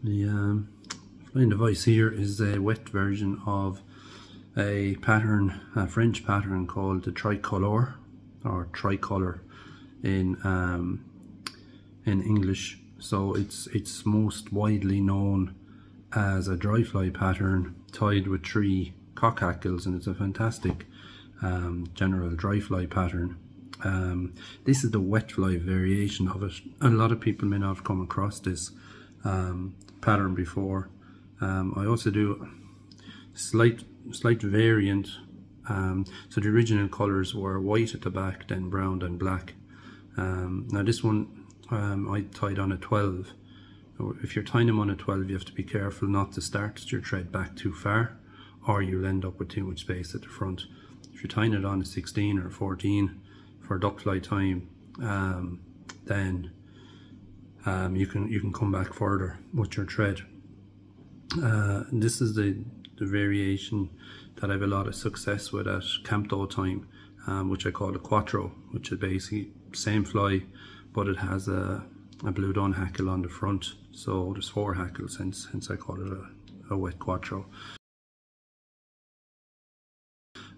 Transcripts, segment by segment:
The flying device here is a wet version of a pattern, a French pattern called the Tricolore, or tricolour in English. So it's most widely known as a dry fly pattern tied with 3 cock hackles, and it's a fantastic general dry fly pattern. This is the wet fly variation of it. A lot of people may not have come across this pattern before. I also do slight variant. So the original colours were white at the back, then brown, then black. Now this one I tied on a 12. If you're tying them on a 12, you have to be careful not to start your thread back too far, or you'll end up with too much space at the front. If you're tying it on a 16 or 14 for duckfly time, then you can come back further with your thread. This is the variation that I have a lot of success with at campto time, which I call a Quattro, which is basically same fly, but it has a blue dun hackle on the front. So there's 4 hackles, hence I call it a wet Quattro.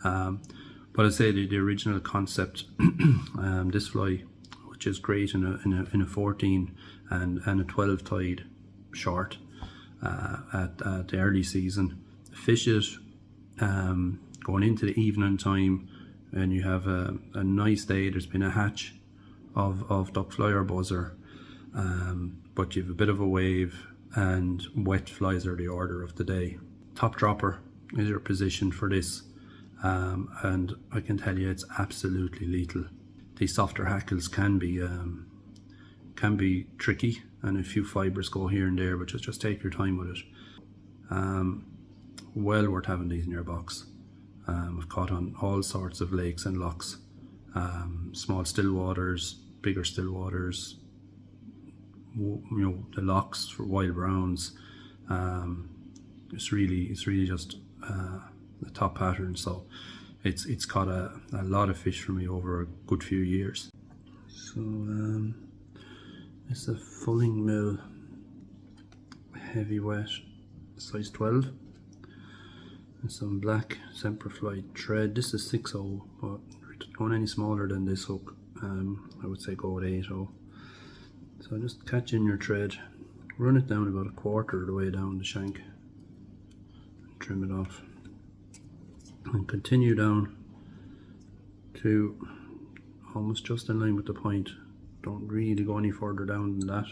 But I say the original concept, this fly, which is great in a 14 and a 12 tide short at the early season. Fish it going into the evening time, and you have a nice day. There's been a hatch of duckfly or buzzer, but you have a bit of a wave, and wet flies are the order of the day. Top dropper is your position for this, and I can tell you it's absolutely lethal. These softer hackles can be tricky, and a few fibres go here and there, but just take your time with it. Well worth having these in your box. I've caught on all sorts of lakes and loughs, small still waters, bigger still waters, the loughs for wild browns. It's really just the top pattern. So it's caught a lot of fish for me over a good few years. So it's a fulling mill heavy wet size 12, and some black Semperflight thread. This is 6/0, but going any smaller than this hook, I would say go with 8/0. So just catch in your thread, run it down about 1/4 of the way down the shank, and trim it off, and continue down to almost just in line with the point. Don't really go any further down than that.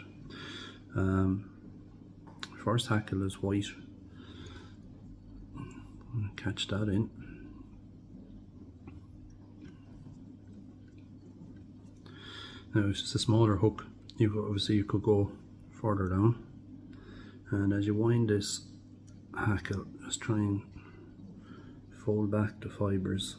First hackle is white. Catch that in. Now it's just a smaller hook. You could go further down, and as you wind this hackle, just try and fold back the fibres.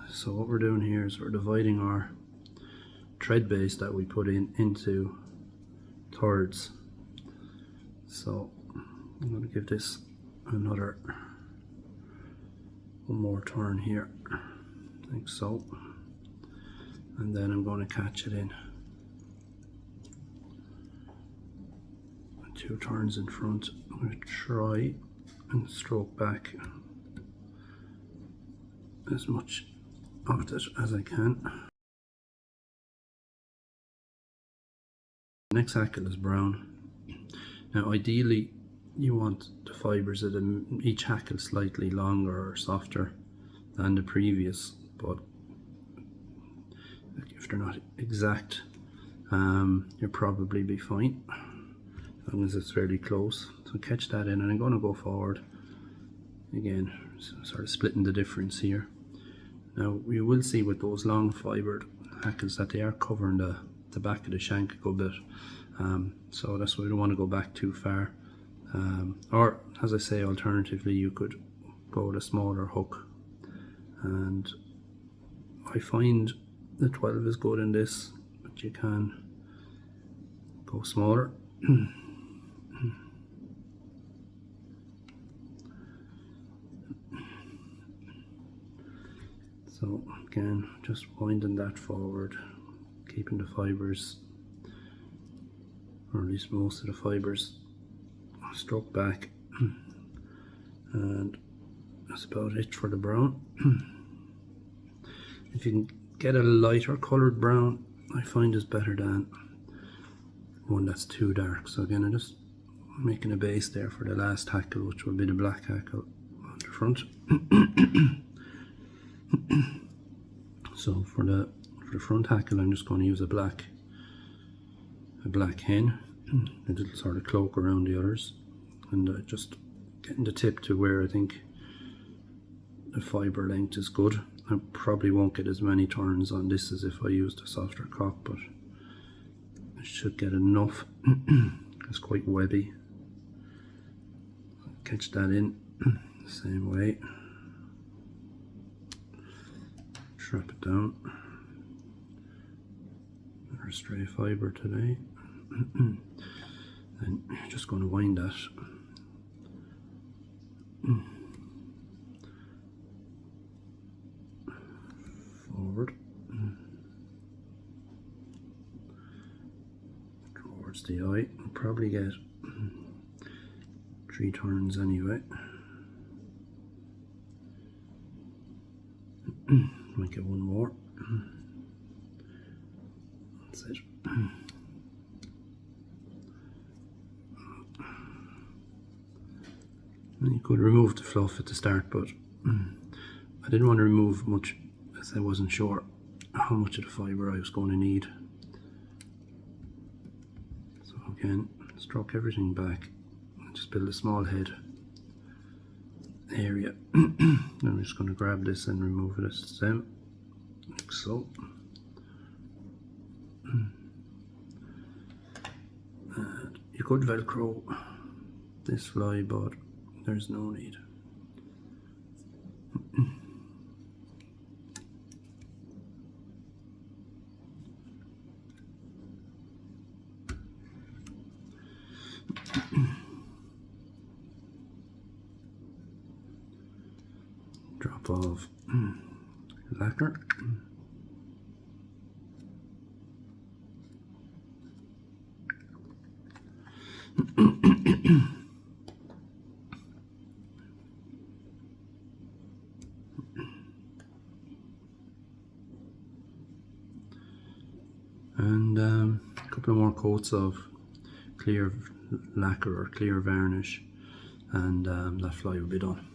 So what we're doing here is we're dividing our thread base that we put in into thirds. So I'm going to give this one more turn here, like so, and then I'm going to catch it in 2 turns in front. I'm going to try and stroke back as much of it as I can. Next hackle is brown. Now ideally you want the fibres of each hackle slightly longer or softer than the previous, but if they're not exact, you'll probably be fine as long as it's fairly close. So catch that in, and I'm going to go forward again, sort of splitting the difference here. Now you will see with those long fibred hackles that they are covering the back of the shank a good bit, so that's why we don't want to go back too far. Or as I say, alternatively you could go with a smaller hook, and I find the 12 is good in this, but you can go smaller. So again, just winding that forward, keeping the fibres, or at least most of the fibres, struck back, and that's about it for the brown. If you can get a lighter coloured brown, I find is better than one that's too dark. So again, I'm just making a base there for the last hackle, which will be the black hackle on the front. So for the front hackle, I'm just going to use a black hen, a little sort of cloak around the others, and just getting the tip to where I think the fibre length is good. I probably won't get as many turns on this as if I used a softer cock, but I should get enough. It's quite webby. Catch that in the same way. Trap it down. Another stray fibre today. And just going to wind that. Forward. Towards the eye. I'll probably get 3 turns anyway. Might get one more. That's it. You could remove the fluff at the start, but I didn't want to remove much as I wasn't sure how much of the fibre I was going to need. So again, stroke everything back, just build a small head area. Then I'm just going to grab this and remove the stem, like so. And you could velcro this fly, but there's no need. Drop off lacquer. And a couple of more coats of clear lacquer or clear varnish, and that fly will be done.